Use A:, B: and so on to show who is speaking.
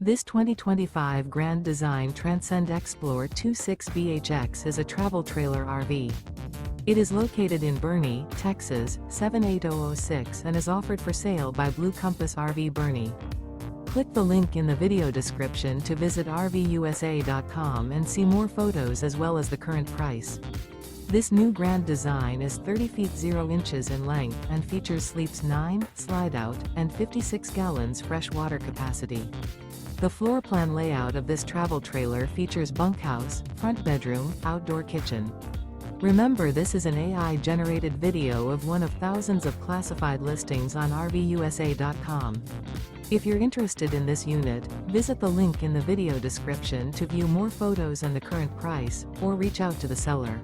A: This 2025 Grand Design Transcend Xplor 26BHX is a travel trailer RV. It is located in Boerne, Texas, 78006 and is offered for sale by Blue Compass RV Boerne. Click the link in the video description to visit RVUSA.com and see more photos as well as the current price. This new Grand Design is 30 feet 0 inches in length and features sleeps 9, slide-out, and 56 gallons fresh water capacity. The floor plan layout of this travel trailer features bunkhouse, front bedroom, outdoor kitchen. Remember, this is an AI-generated video of one of thousands of classified listings on RVUSA.com. If you're interested in this unit, visit the link in the video description to view more photos and the current price, or reach out to the seller.